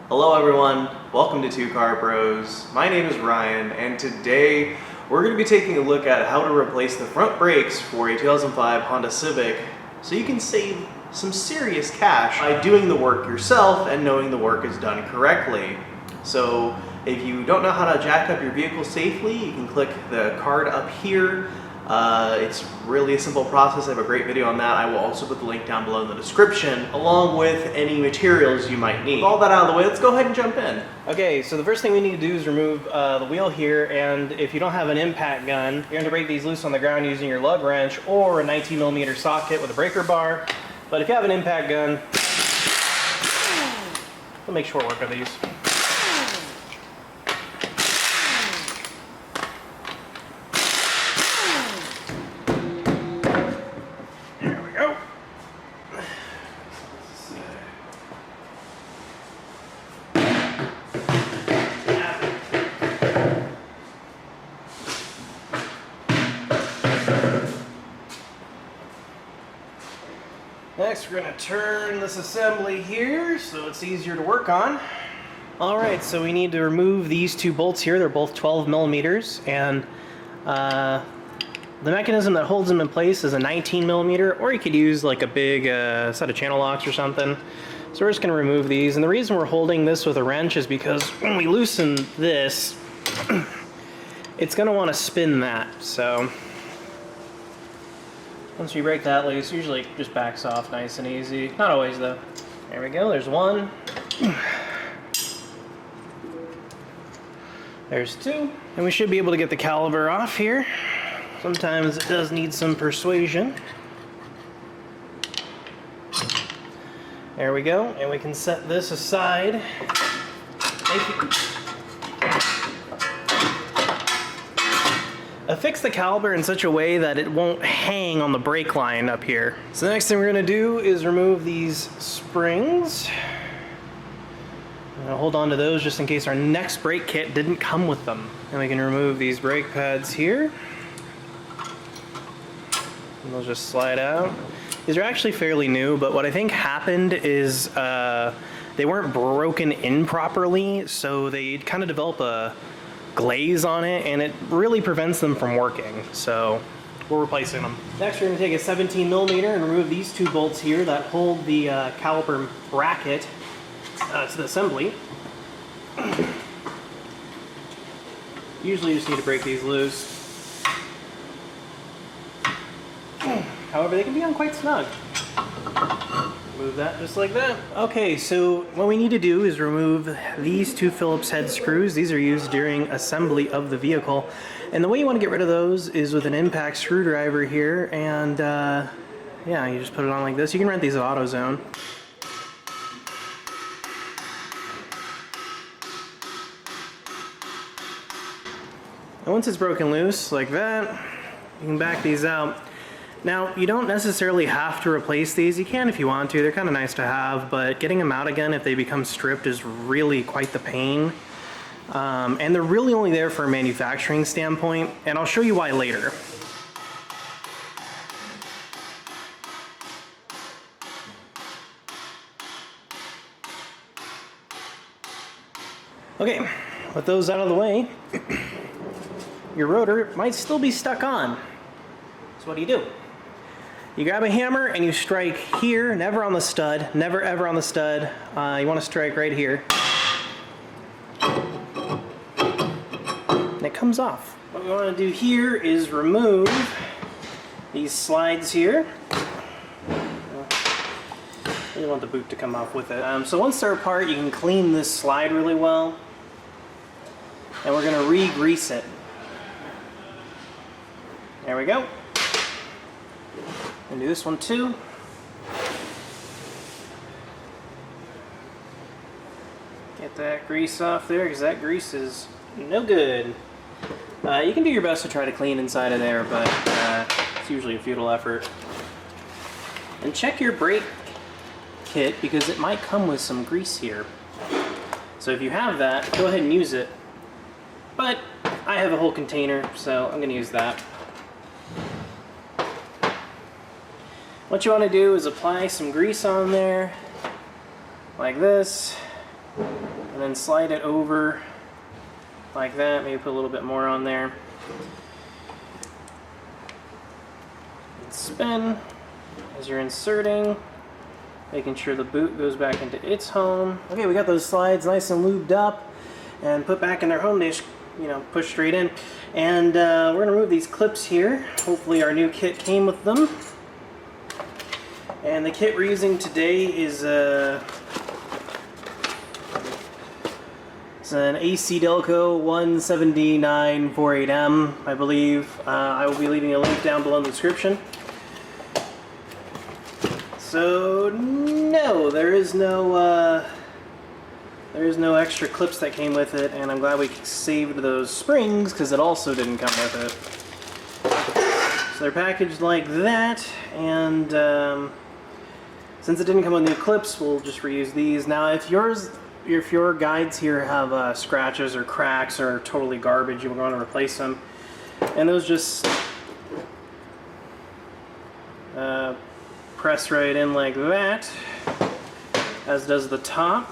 Hello everyone, welcome to Two Car Pros. My name is Ryan, and today we're going to be taking a look at how to replace the front brakes for a 2005 Honda Civic so you can save some serious cash by doing the work yourself and knowing the work is done correctly. So if you don't know how to jack up your vehicle safely, you can click the card up here. It's really a simple process. I have a great video on that. I will also put the link down below in the description, along with any materials you might need. With all that out of the way, let's go ahead and jump in. Okay, so the first thing we need to do is remove the wheel here, and if you don't have an impact gun, you're going to break these loose on the ground using your lug wrench or a 19mm socket with a breaker bar. But if you have an impact gun, we'll make short work of these. Next, we're going to turn this assembly here so it's easier to work on. Alright, so we need to remove these two bolts here. They're both 12mm, and the mechanism that holds them in place is a 19mm, or you could use like a big set of channel locks or something. So we're just going to remove these, and the reason we're holding this with a wrench is because when we loosen this, it's going to want to spin that. So once you break that loose, usually it just backs off nice and easy. Not always though. There we go, there's one. There's two. And we should be able to get the caliper off here. Sometimes it does need some persuasion. There we go, and we can set this aside. Affix the caliper in such a way that it won't hang on the brake line up here. So the next thing we're going to do is remove these springs. I'm going to hold on to those just in case our next brake kit didn't come with them. And we can remove these brake pads here. And they'll just slide out. These are actually fairly new, but what I think happened is they weren't broken in properly, so they kind of develop a glaze on it, and it really prevents them from working, so we're replacing them. Next, we're going to take a 17mm and remove these two bolts here that hold the caliper bracket to the assembly. Usually you just need to break these loose. However, they can be on quite snug. Move that just like that. Okay, so what we need to do is remove these two Phillips head screws. These are used during assembly of the vehicle. And the way you want to get rid of those is with an impact screwdriver here. And yeah, you just put it on like this. You can rent these at AutoZone. And once it's broken loose like that, you can back these out. Now, you don't necessarily have to replace these. You can if you want to. They're kind of nice to have, but getting them out again if they become stripped is really quite the pain. And they're really only there for a manufacturing standpoint, and I'll show you why later. Okay, with those out of the way, your rotor might still be stuck on. So what do? You grab a hammer and you strike here, never on the stud, never ever on the stud. You want to strike right here. And it comes off. What we want to do here is remove these slides here. You want the boot to come off with it. So once they're apart, you can clean this slide really well. And we're going to re-grease it. There we go. And do this one too. Get that grease off there, because that grease is no good. You can do your best to try to clean inside of there, but it's usually a futile effort. And check your brake kit, because it might come with some grease here. So if you have that, go ahead and use it. But I have a whole container, so I'm going to use that. What you want to do is apply some grease on there, like this, and then slide it over like that. Maybe put a little bit more on there. And spin as you're inserting, making sure the boot goes back into its home. Okay, we got those slides nice and lubed up and put back in their home. They just, push straight in. And we're going to remove these clips here. Hopefully our new kit came with them. And the kit we're using today is it's an AC Delco 17948M, I believe. I will be leaving a link down below in the description. So no, there is no extra clips that came with it, and I'm glad we saved those springs because it also didn't come with it. So they're packaged like that, and since it didn't come with new clips, we'll just reuse these. Now, if your guides here have scratches or cracks or totally garbage, you want to replace them, and those just press right in like that, as does the top.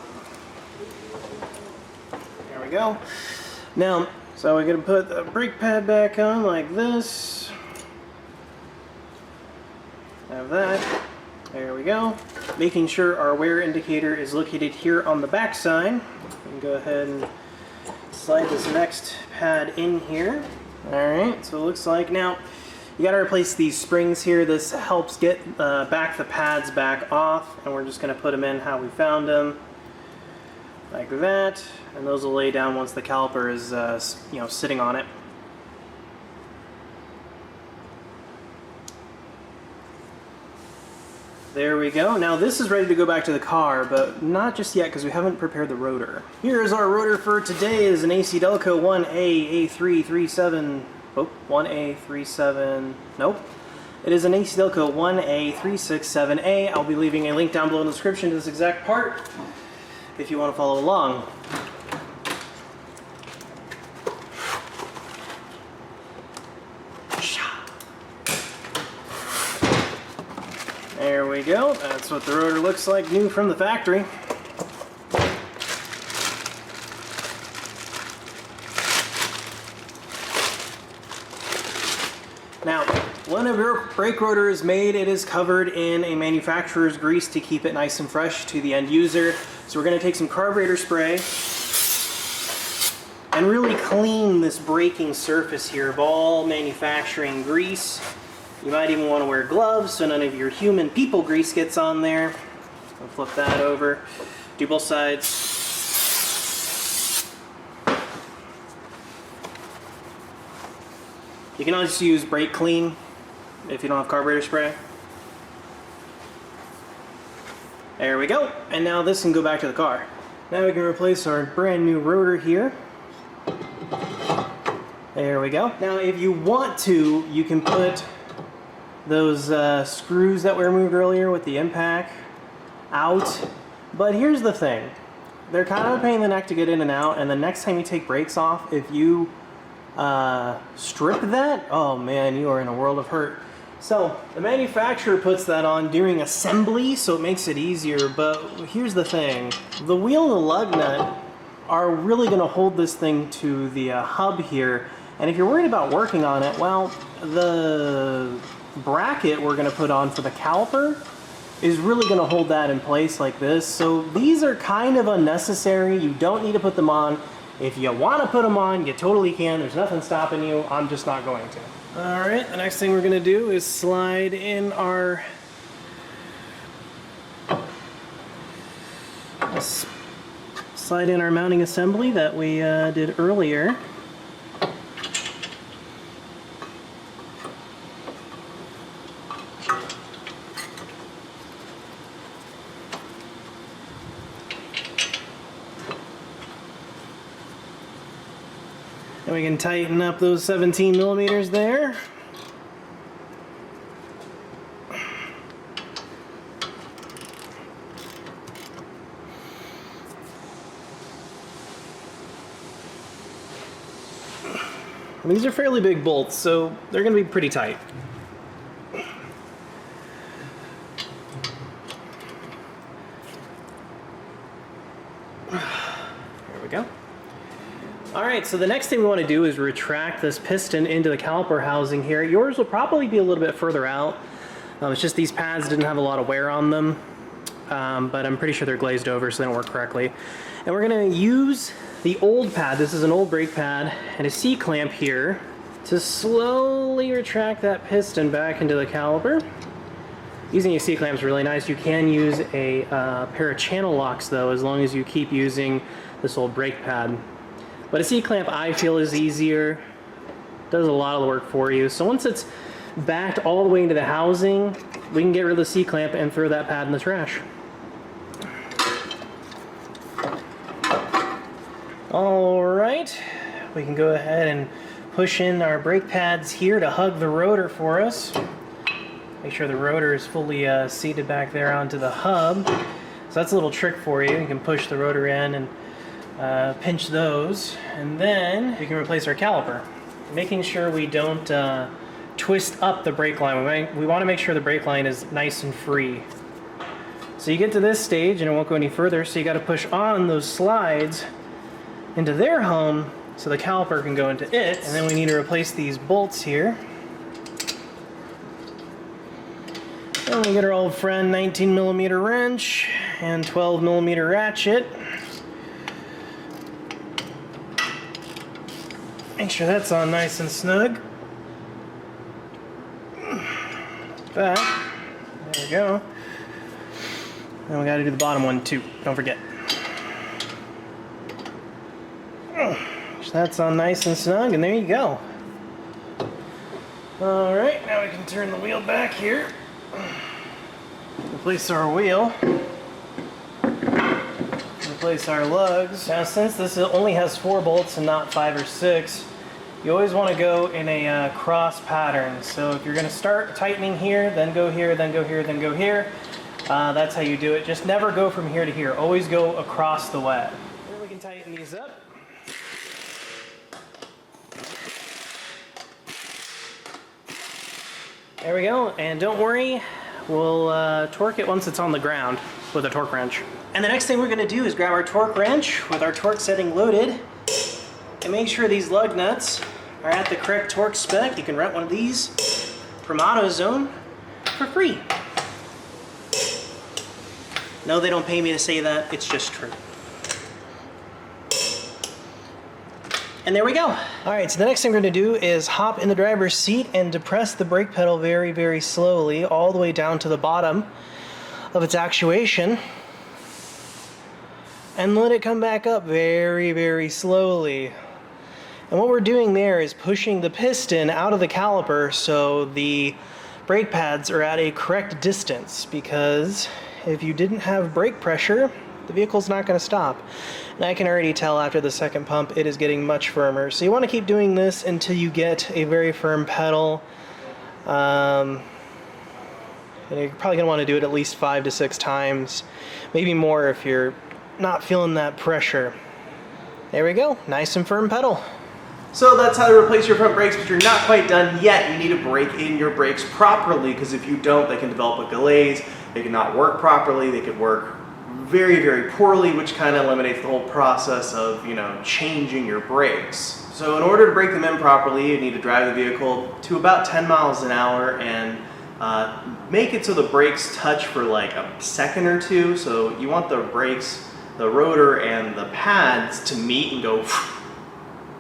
There we go. Now, so we're going to put the brake pad back on like this. Have that. There we go. Making sure our wear indicator is located here on the back side. And go ahead and slide this next pad in here. Alright, so it looks like now you gotta replace these springs here. This helps get back the pads back off, and we're just gonna put them in how we found them, like that. And those will lay down once the caliper is sitting on it. There we go. Now this is ready to go back to the car, but not just yet because we haven't prepared the rotor. Here is our rotor for today. It is an AC Delco 1A337. Oh, 1A37. Nope. It is an AC Delco 1A367A. I'll be leaving a link down below in the description to this exact part if you want to follow along. There we go. That's what the rotor looks like new from the factory. Now, when a brake rotor is made, it is covered in a manufacturer's grease to keep it nice and fresh to the end user. So we're going to take some carburetor spray and really clean this braking surface here of all manufacturing grease. You might even want to wear gloves so none of your human people grease gets on there. I'll flip that over. Do both sides. You can also use brake clean if you don't have carburetor spray. There we go. And now this can go back to the car. Now we can replace our brand new rotor here. There we go. Now if you want to, you can put those screws that we removed earlier with the impact out. But here's the thing. They're kind of a pain in the neck to get in and out, and the next time you take brakes off, if you strip that, oh man, you are in a world of hurt. So the manufacturer puts that on during assembly, so it makes it easier. But here's the thing. The wheel and the lug nut are really going to hold this thing to the hub here. And if you're worried about working on it, well, the bracket we're going to put on for the caliper is really going to hold that in place like this. So these are kind of unnecessary. You don't need to put them on. If you want to put them on, you totally can. There's nothing stopping you. I'm just not going to. Alright, the next thing we're going to do is slide in our mounting assembly that we did earlier. And we can tighten up those 17 millimeters there. And these are fairly big bolts, so they're going to be pretty tight. go. All right, so the next thing we want to do is retract this piston into the caliper housing here. Yours will probably be a little bit further out. It's just these pads didn't have a lot of wear on them, but I'm pretty sure they're glazed over, so they don't work correctly. And we're going to use the old pad. This is an old brake pad and a C-clamp here to slowly retract that piston back into the caliper. Using a C-clamp is really nice. You can use a pair of channel locks though, as long as you keep using this old brake pad. But a C-clamp I feel is easier, does a lot of the work for you. So once it's backed all the way into the housing, we can get rid of the C-clamp and throw that pad in the trash. All right, we can go ahead and push in our brake pads here to hug the rotor for us. Make sure the rotor is fully seated back there onto the hub. So that's a little trick for you. You can push the rotor in and pinch those, and then we can replace our caliper. Making sure we don't twist up the brake line. We want to make sure the brake line is nice and free. So you get to this stage and it won't go any further, so you got to push on those slides into their home so the caliper can go into it. And then we need to replace these bolts here. And we get our old friend 19mm wrench and 12mm ratchet. Make sure that's on nice and snug. That. There we go. And we got to do the bottom one too. Don't forget. So that's on nice and snug, and there you go. All right, now we can turn the wheel back here. Replace our wheel. Replace our lugs. Now, since this only has 4 bolts and not 5 or 6, you always want to go in a cross pattern. So if you're going to start tightening here, then go here, then go here, then go here, that's how you do it. Just never go from here to here. Always go across the web. Then we can tighten these up. There we go, and don't worry, we'll torque it once it's on the ground with a torque wrench. And the next thing we're going to do is grab our torque wrench with our torque setting loaded and make sure these lug nuts are at the correct torque spec. You can rent one of these from AutoZone for free. No, they don't pay me to say that, it's just true. And there we go. All right, so the next thing we're gonna do is hop in the driver's seat and depress the brake pedal very, very slowly, all the way down to the bottom of its actuation. And let it come back up very, very slowly. And what we're doing there is pushing the piston out of the caliper so the brake pads are at a correct distance, because if you didn't have brake pressure, the vehicle's not going to stop. And I can already tell after the second pump it is getting much firmer. So you want to keep doing this until you get a very firm pedal. And you're probably going to want to do it at least 5 to 6 times, maybe more if you're not feeling that pressure. There we go, nice and firm pedal. So that's how to replace your front brakes, but you're not quite done yet. You need to brake in your brakes properly, because if you don't, they can develop a glaze, they can not work properly, they could work very, very poorly, which kind of eliminates the whole process of, you know, changing your brakes. So in order to brake them in properly, you need to drive the vehicle to about 10 miles an hour and make it so the brakes touch for like a second or two. So you want the brakes, the rotor and the pads to meet and go.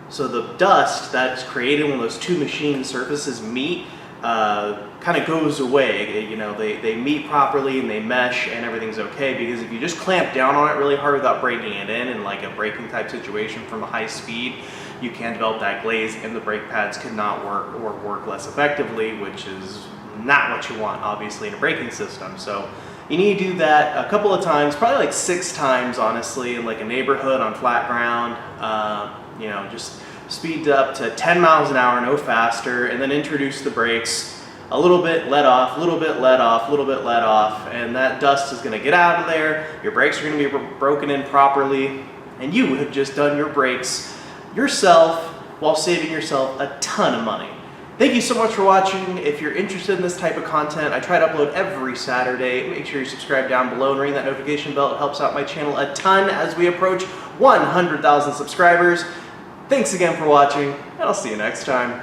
So the dust that's created when those two machine surfaces meet kind of goes away. You know, they meet properly and they mesh and everything's okay, because if you just clamp down on it really hard without breaking it in like a braking type situation from a high speed, you can develop that glaze and the brake pads could not work or work less effectively, which is not what you want obviously in a braking system. So you need to do that a couple of times, probably like 6 times honestly, in like a neighborhood on flat ground. You know, just speed up to 10 miles an hour, no faster, and then introduce the brakes a little bit, let off, a little bit, let off, a little bit, let off, and that dust is going to get out of there. Your brakes are going to be broken in properly, and you have just done your brakes yourself while saving yourself a ton of money. Thank you so much for watching. If you're interested in this type of content, I try to upload every Saturday. Make sure you subscribe down below and ring that notification bell. It helps out my channel a ton as we approach 100,000 subscribers. Thanks again for watching, and I'll see you next time.